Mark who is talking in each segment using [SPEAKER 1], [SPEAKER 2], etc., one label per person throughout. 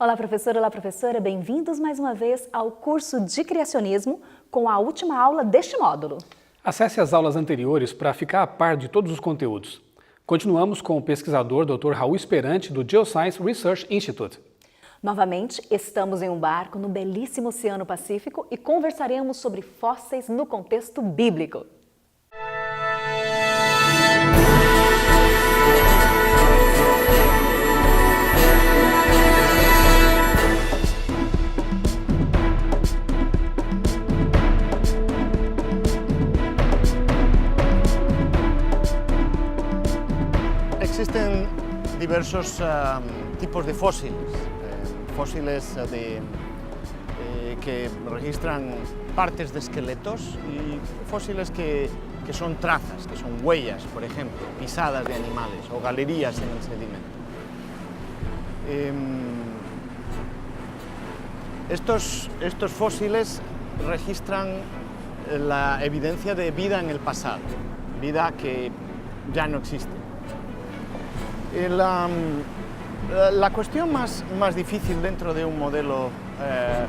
[SPEAKER 1] Olá professora, bem-vindos mais uma vez ao curso de Criacionismo com a última aula deste módulo.
[SPEAKER 2] Acesse as aulas anteriores para ficar a par de todos os conteúdos. Continuamos com o pesquisador Dr. Raul Esperante do Geoscience Research Institute.
[SPEAKER 1] Novamente, estamos em um barco no belíssimo Oceano Pacífico e conversaremos sobre fósseis no contexto bíblico.
[SPEAKER 3] Existen diversos tipos de fósiles, que registran partes de esqueletos y fósiles que son trazas, que son huellas, por ejemplo, pisadas de animales o galerías en el sedimento. Estos fósiles registran la evidencia de vida en el pasado, vida que ya no existe. La cuestión más difícil dentro de un modelo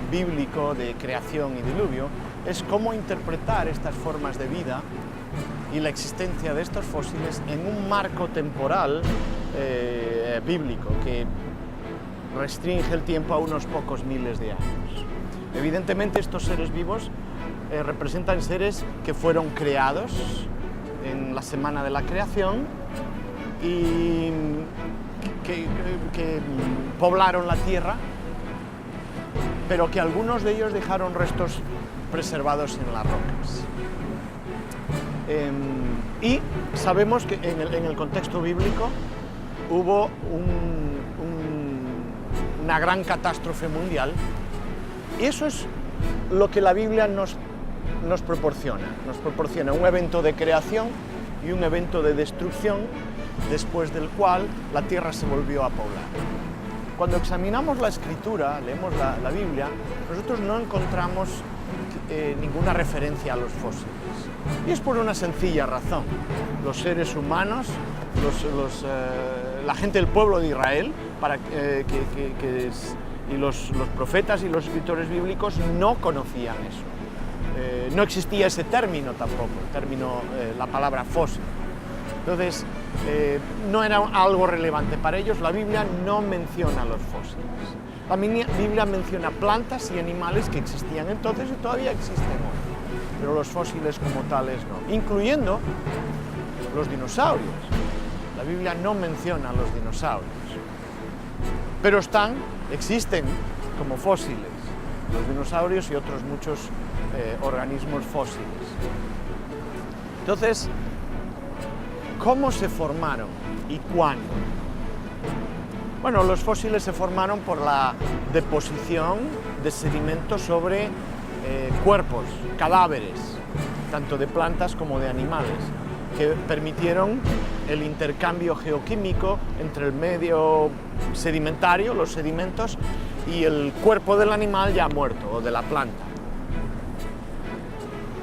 [SPEAKER 3] bíblico de creación y diluvio es cómo interpretar estas formas de vida y la existencia de estos fósiles en un marco temporal bíblico que restringe el tiempo a unos pocos miles de años. Evidentemente estos seres vivos representan seres que fueron creados en la semana de la creación y que poblaron la tierra, pero que algunos de ellos dejaron restos preservados en las rocas. Y sabemos que en el contexto bíblico hubo una gran catástrofe mundial, y eso es lo que la Biblia nos proporciona. Nos proporciona un evento de creación y un evento de destrucción, después del cual la tierra se volvió a poblar. Cuando examinamos la escritura, leemos la Biblia, nosotros no encontramos ninguna referencia a los fósiles. Y es por una sencilla razón. Los seres humanos, la gente del pueblo de Israel, y los profetas y los escritores bíblicos no conocían eso. No existía ese término tampoco, la palabra fósil. Entonces, no era algo relevante para ellos. La Biblia no menciona los fósiles. La Biblia menciona plantas y animales que existían entonces y todavía existen hoy, pero los fósiles como tales no, incluyendo los dinosaurios. La Biblia no menciona a los dinosaurios, pero existen como fósiles los dinosaurios y otros muchos organismos fósiles. Entonces, ¿cómo se formaron y cuándo? Bueno, los fósiles se formaron por la deposición de sedimentos sobre cuerpos, cadáveres, tanto de plantas como de animales, que permitieron el intercambio geoquímico entre el medio sedimentario, los sedimentos, y el cuerpo del animal ya muerto o de la planta.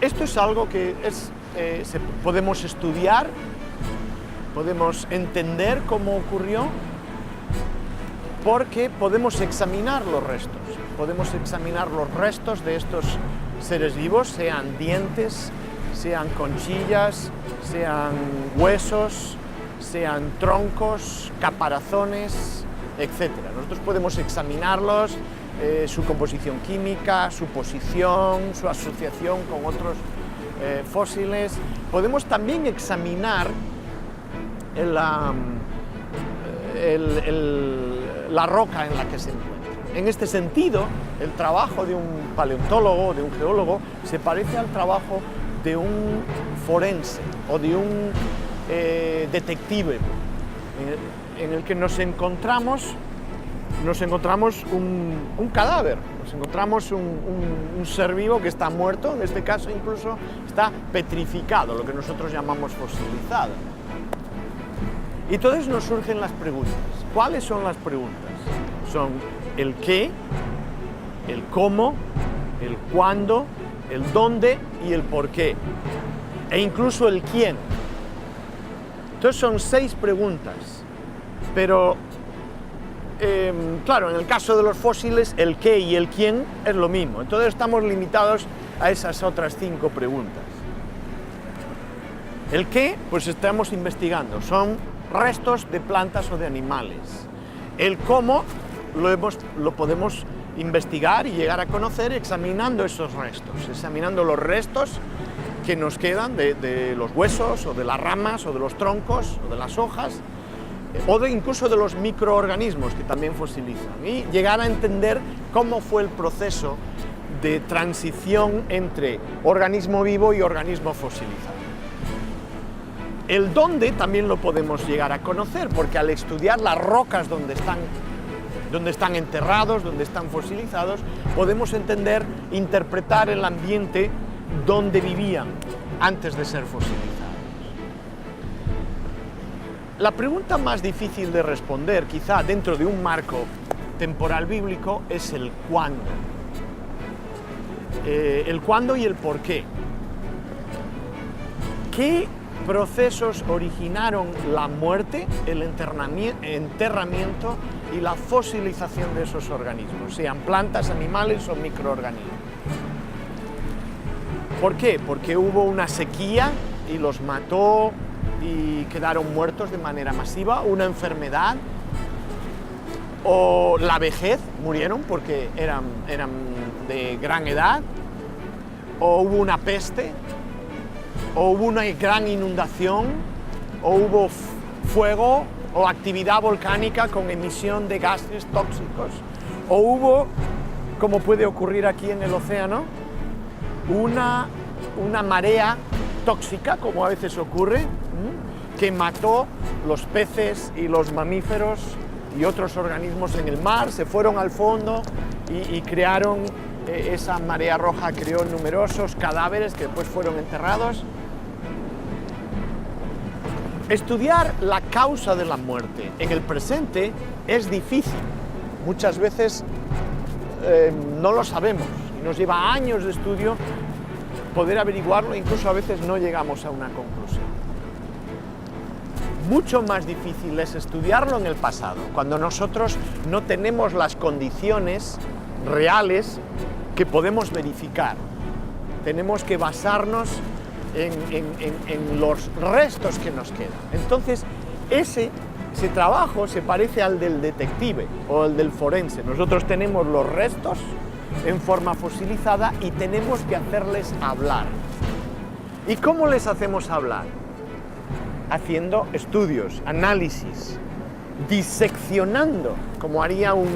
[SPEAKER 3] Esto es algo que podemos estudiar. Podemos entender cómo ocurrió porque podemos examinar los restos. Podemos examinar los restos de estos seres vivos, sean dientes, sean conchillas, sean huesos, sean troncos, caparazones, etc. Nosotros podemos examinarlos, su composición química, su posición, su asociación con otros fósiles. Podemos también examinar la roca en la que se encuentra. En este sentido, el trabajo de un paleontólogo, de un geólogo, se parece al trabajo de un forense o de un detective, en el que nos encontramos un cadáver, nos encontramos un ser vivo que está muerto, en este caso incluso está petrificado, lo que nosotros llamamos fosilizado. Y entonces nos surgen las preguntas. ¿Cuáles son las preguntas? Son el qué, el cómo, el cuándo, el dónde y el por qué. E incluso el quién. Entonces son 6 preguntas, pero claro, en el caso de los fósiles, el qué y el quién es lo mismo. Entonces estamos limitados a esas otras 5 preguntas. El qué, pues estamos investigando, son restos de plantas o de animales. El cómo lo podemos investigar y llegar a conocer examinando esos restos, examinando los restos que nos quedan de los huesos o de las ramas o de los troncos o de las hojas o incluso de los microorganismos que también fosilizan y llegar a entender cómo fue el proceso de transición entre organismo vivo y organismo fosilizado. El dónde también lo podemos llegar a conocer porque al estudiar las rocas donde están enterrados, donde están fosilizados, podemos entender, interpretar el ambiente donde vivían antes de ser fosilizados. La pregunta más difícil de responder, quizá dentro de un marco temporal bíblico, es el cuándo. El cuándo y el por qué. ¿Qué procesos originaron la muerte, el enterramiento y la fosilización de esos organismos, sean plantas, animales o microorganismos? ¿Por qué? Porque hubo una sequía y los mató y quedaron muertos de manera masiva, una enfermedad, o la vejez, murieron porque eran de gran edad, o hubo una peste, o hubo una gran inundación, o hubo fuego o actividad volcánica con emisión de gases tóxicos, o hubo, como puede ocurrir aquí en el océano, una marea tóxica, como a veces ocurre, que mató los peces y los mamíferos y otros organismos en el mar, se fueron al fondo y crearon, esa marea roja creó numerosos cadáveres que después fueron enterrados. Estudiar la causa de la muerte en el presente es difícil. Muchas veces no lo sabemos y nos lleva años de estudio poder averiguarlo, incluso a veces no llegamos a una conclusión. Mucho más difícil es estudiarlo en el pasado, cuando nosotros no tenemos las condiciones reales que podemos verificar. Tenemos que basarnos en los restos que nos quedan. Entonces, ese trabajo se parece al del detective o al del forense. Nosotros tenemos los restos en forma fosilizada y tenemos que hacerles hablar. ¿Y cómo les hacemos hablar? Haciendo estudios, análisis, diseccionando, como haría un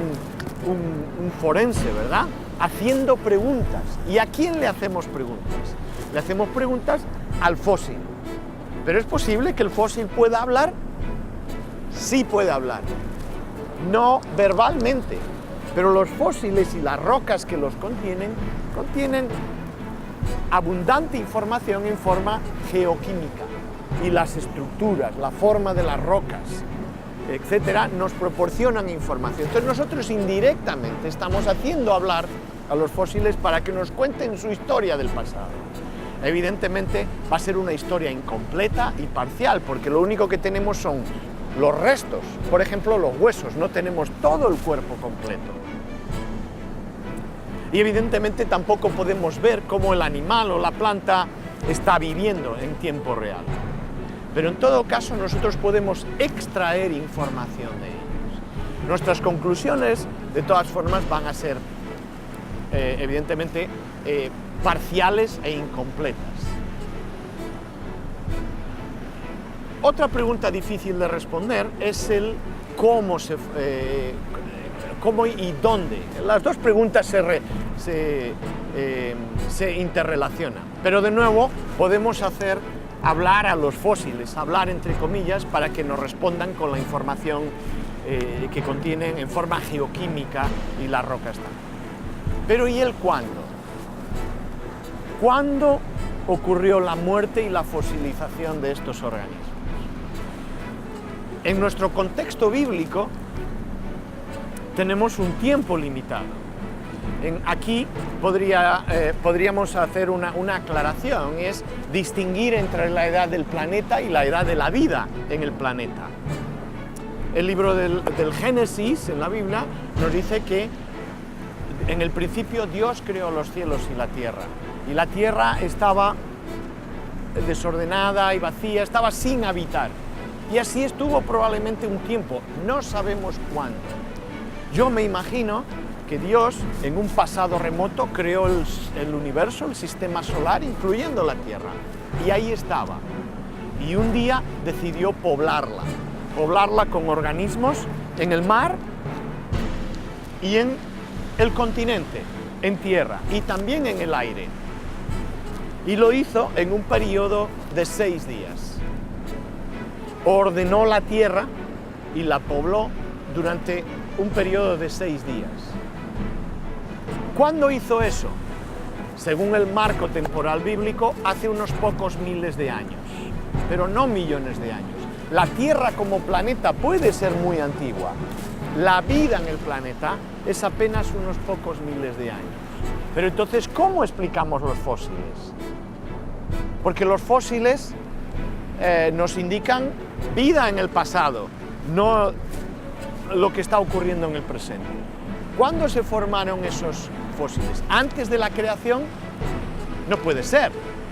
[SPEAKER 3] forense, ¿verdad? Haciendo preguntas. ¿Y a quién le hacemos preguntas? Le hacemos preguntas al fósil. ¿Pero es posible que el fósil pueda hablar? Sí puede hablar. No verbalmente, pero los fósiles y las rocas que los contienen abundante información en forma geoquímica. Y las estructuras, la forma de las rocas, etcétera, nos proporcionan información. Entonces nosotros indirectamente estamos haciendo hablar a los fósiles para que nos cuenten su historia del pasado. Evidentemente va a ser una historia incompleta y parcial, porque lo único que tenemos son los restos, por ejemplo los huesos, no tenemos todo el cuerpo completo. Y evidentemente tampoco podemos ver cómo el animal o la planta está viviendo en tiempo real. Pero en todo caso nosotros podemos extraer información de ellos. Nuestras conclusiones, de todas formas, van a ser evidentemente parciales e incompletas. Otra pregunta difícil de responder es el cómo y dónde. Las dos preguntas se interrelacionan, pero de nuevo podemos hacer hablar a los fósiles, hablar entre comillas, para que nos respondan con la información que contienen en forma geoquímica y las rocas también. Pero ¿y el cuándo? ¿Cuándo ocurrió la muerte y la fosilización de estos organismos? En nuestro contexto bíblico tenemos un tiempo limitado. Aquí podríamos hacer una aclaración, es distinguir entre la edad del planeta y la edad de la vida en el planeta. el libro del Génesis, en la Biblia, nos dice que en el principio Dios creó los cielos y la tierra estaba desordenada y vacía, estaba sin habitar. Y así estuvo probablemente un tiempo, no sabemos cuándo. Yo me imagino que Dios, en un pasado remoto, creó el universo, el sistema solar, incluyendo la Tierra. Y ahí estaba. Y un día decidió poblarla con organismos en el mar y en el continente, en tierra y también en el aire. Y lo hizo en un periodo de 6 días. Ordenó la tierra y la pobló durante un periodo de 6 días. ¿Cuándo hizo eso? Según el marco temporal bíblico, hace unos pocos miles de años, pero no millones de años. La Tierra como planeta puede ser muy antigua. La vida en el planeta es apenas unos pocos miles de años. Pero entonces, ¿cómo explicamos los fósiles? Porque los fósiles nos indican vida en el pasado, no lo que está ocurriendo en el presente. ¿Cuándo se formaron esos fósiles? ¿Antes de la creación? No puede ser.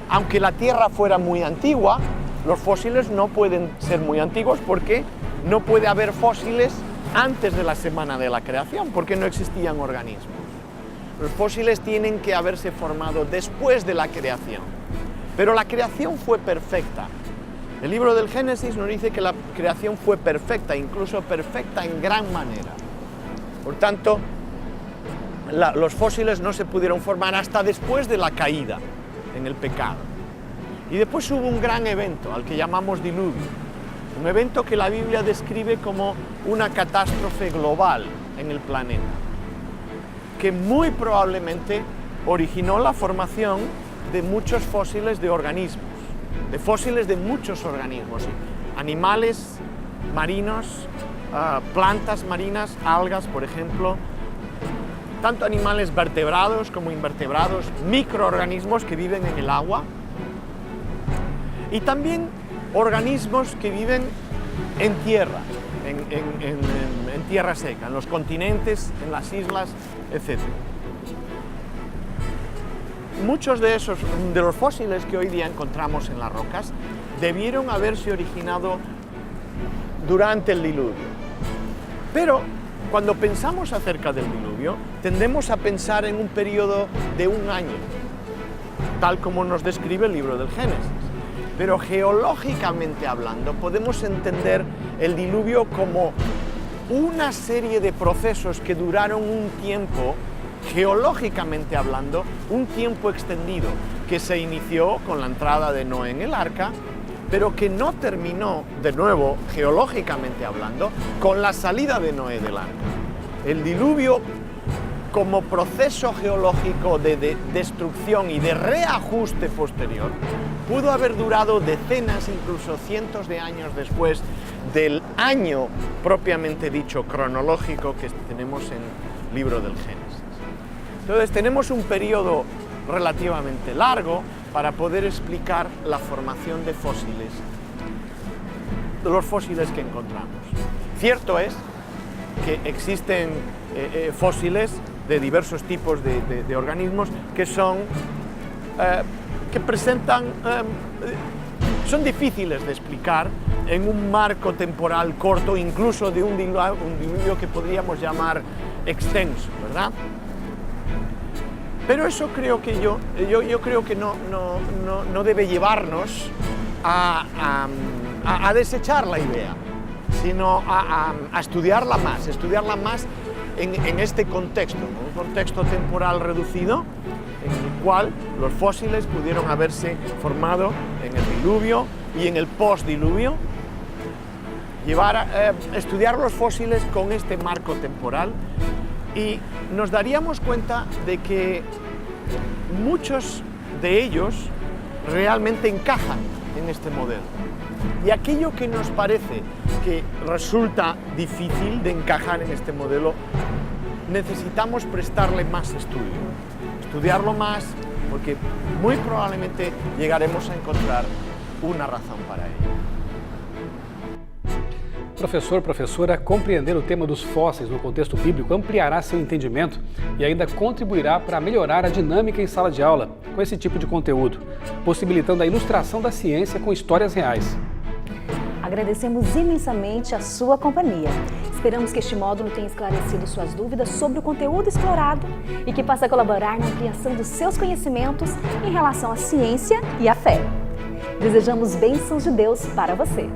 [SPEAKER 3] Aunque la Tierra fuera muy antigua, los fósiles no pueden ser muy antiguos porque no puede haber fósiles antes de la semana de la creación, porque no existían organismos. Los fósiles tienen que haberse formado después de la creación. Pero la creación fue perfecta. El libro del Génesis nos dice que la creación fue perfecta, incluso perfecta en gran manera. Por tanto, los fósiles no se pudieron formar hasta después de la caída en el pecado. Y después hubo un gran evento, al que llamamos diluvio. Un evento que la Biblia describe como una catástrofe global en el planeta, que muy probablemente originó la formación de muchos fósiles de organismos, de fósiles de muchos organismos, animales marinos, plantas marinas, algas, por ejemplo, tanto animales vertebrados como invertebrados, microorganismos que viven en el agua, y también organismos que viven en tierra, en tierra seca, en los continentes, en las islas, etc. Muchos de los fósiles que hoy día encontramos en las rocas debieron haberse originado durante el diluvio. Pero cuando pensamos acerca del diluvio, tendemos a pensar en un periodo de 1 año, tal como nos describe el libro del Génesis. Pero geológicamente hablando, podemos entender el diluvio como una serie de procesos que duraron un tiempo, geológicamente hablando, un tiempo extendido, que se inició con la entrada de Noé en el arca, pero que no terminó, de nuevo, geológicamente hablando, con la salida de Noé del arca. El diluvio, como proceso geológico de destrucción y de reajuste posterior, pudo haber durado decenas, incluso cientos de años después del año propiamente dicho cronológico que tenemos en el libro del Génesis. Entonces tenemos un periodo relativamente largo para poder explicar la formación de fósiles, de los fósiles que encontramos. Cierto es que existen fósiles de diversos tipos de organismos que son difíciles de explicar en un marco temporal corto, incluso de un diluvio que podríamos llamar extenso, ¿verdad? Pero eso creo que yo creo que no debe llevarnos a desechar la idea, sino a estudiarla más en este contexto, un contexto temporal reducido, en el cual los fósiles pudieron haberse formado en el diluvio y en el postdiluvio. Estudiar los fósiles con este marco temporal, y nos daríamos cuenta de que muchos de ellos realmente encajan en este modelo. Y aquello que nos parece que resulta difícil de encajar en este modelo, necesitamos prestarle más estudio, estudiarlo más, porque muy probablemente llegaremos a encontrar una razón para ello.
[SPEAKER 2] professor, professora, compreender o tema dos fósseis no contexto bíblico ampliará seu entendimento e ainda contribuirá para melhorar a dinâmica em sala de aula com esse tipo de conteúdo, possibilitando a ilustração da ciência com histórias reais.
[SPEAKER 1] Agradecemos imensamente a sua companhia. Esperamos que este módulo tenha esclarecido suas dúvidas sobre o conteúdo explorado e que possa colaborar na ampliação dos seus conhecimentos em relação à ciência e à fé. Desejamos bênçãos de Deus para você.